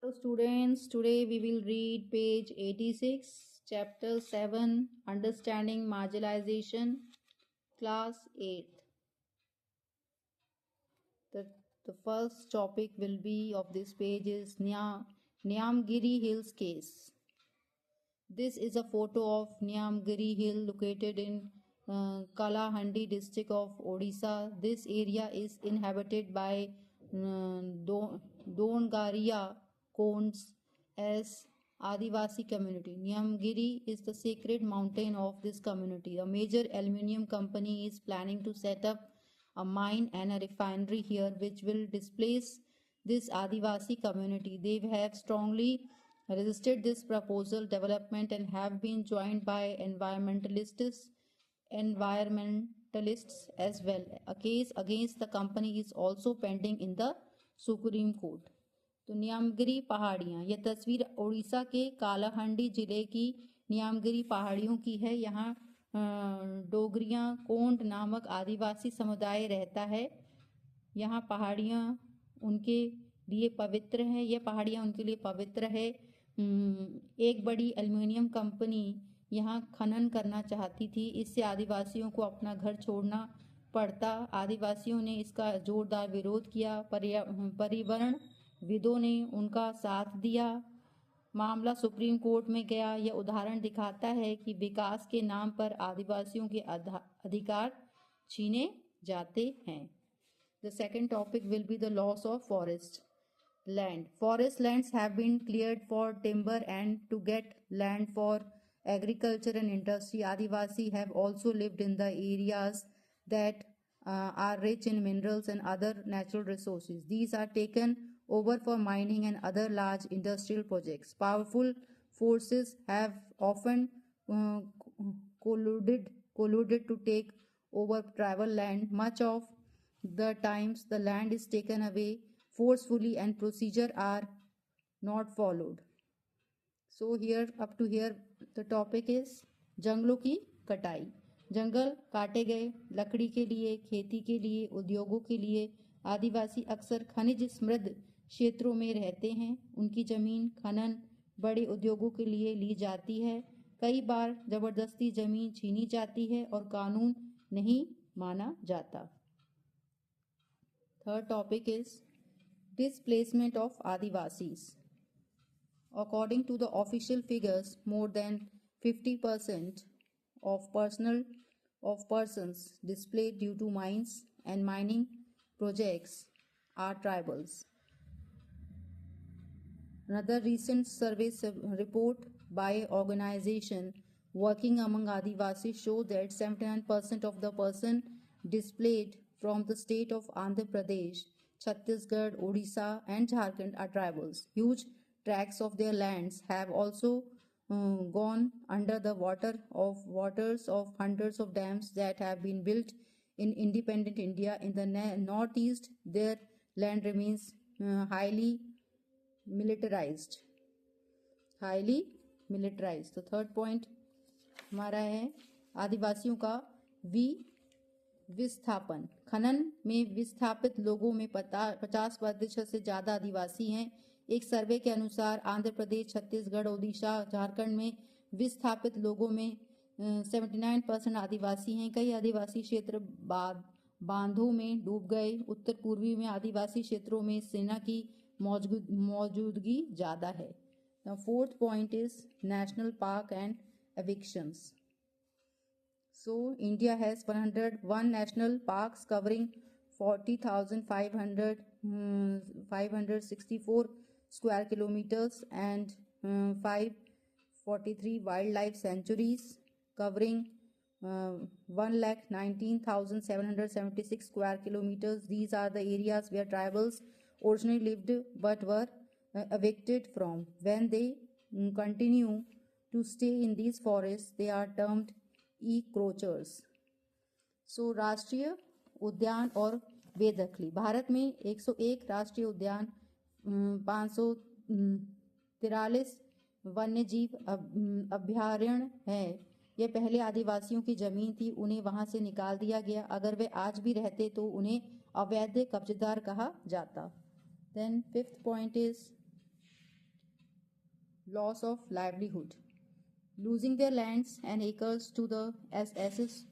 Hello students, today we will read page 86, chapter 7, Understanding Marginalization, class 8. The first topic will be of this page is Nyamgiri Hills case. This is a photo of Nyamgiri Hill located in Kalahandi district of Odisha. This area is inhabited by Dongaria Konds as Adivasi community. Nyamgiri is the sacred mountain of this community. A major aluminium company is planning to set up a mine and a refinery here which will displace this Adivasi community. They have strongly resisted this proposal development and have been joined by environmentalists as well. A case against the company is also pending in the supreme court. तो न्यामगिरी पहाड़ियाँ, यह तस्वीर उड़ीसा के कालाहांडी जिले की न्यामगिरी पहाड़ियों की है। यहाँ डोगरियाँ कोंड नामक आदिवासी समुदाय रहता है। यहाँ पहाड़ियाँ उनके लिए पवित्र है। यह पहाड़ियाँ उनके लिए पवित्र है। एक बड़ी एल्युमिनियम कंपनी यहाँ खनन करना चाहती थी। इससे आदिवासियों को अपना घर छोड़ना पड़ता। आदिवासियों ने इसका जोरदार विरोध किया। पर्यावरणविदों ने उनका साथ दिया। मामला सुप्रीम कोर्ट में गया। यह उदाहरण दिखाता है कि विकास के नाम पर आदिवासियों के अधिकार छीने जाते हैं। The second topic will be the loss of forest land. Forest lands have been cleared for timber and to get land for agriculture and industry. Adivasi have also lived in the areas that are rich in minerals and other natural resources. These are taken over for mining and other large industrial projects. Powerful forces have often colluded to take over tribal land. Much of the times the land is taken away forcefully and procedures are not followed. So here up to here the topic is जंगलों की कटाई। जंगल काटे गए लकड़ी के लिए, खेती के लिए, उद्योगों के लिए। आदिवासी अक्सर खनिज समृद्ध क्षेत्रों में रहते हैं। उनकी जमीन खनन बड़े उद्योगों के लिए ली जाती है। कई बार जबरदस्ती जमीन छीनी जाती है और कानून नहीं माना जाता। Third topic is displacement of Adivasis. According to the official figures, more than 50% of persons displaced due to mines and mining projects are tribals. Another recent survey report by organization working among Adivasis show that 79% of the person displaced from the state of Andhra Pradesh, Chhattisgarh, Odisha and Jharkhand are tribals. Huge tracts of their lands have also gone under the waters of hundreds of dams that have been built in independent India. In the northeast, their land remains highly militarized. तो third point हमारा है आदिवासियों का विस्थापन। खनन में विस्थापित लोगों में 50% से ज्यादा आदिवासी हैं। एक सर्वे के अनुसार आंध्र प्रदेश, छत्तीसगढ़, ओडिशा, झारखंड में विस्थापित लोगों में 79% आदिवासी हैं। कई आदिवासी क्षेत्र बांधों में डूब गए। उत्तर पूर्वी में आदिवासी क्षेत्रों में सेना की मौजूदगी ज्यादा है। Now fourth point is national park and evictions. So India has 101 national parks covering 40,564 square kilometers and 543 wildlife sanctuaries covering 1,19,776 square kilometers. These are the areas where tribals originally lived but were evicted from. When they continue to stay in these forests, they are termed encroachers. So राष्ट्रीय उद्यान और बेदखली। भारत में 101 राष्ट्रीय उद्यान, 543 वन्यजीव अभयारण्य है। यह पहले आदिवासियों की जमीन थी, उन्हें वहां से निकाल दिया गया। अगर वे आज भी रहते तो उन्हें अवैध कब्जेदार कहा जाता। Then fifth point is loss of livelihood, losing their lands and acres to the as assets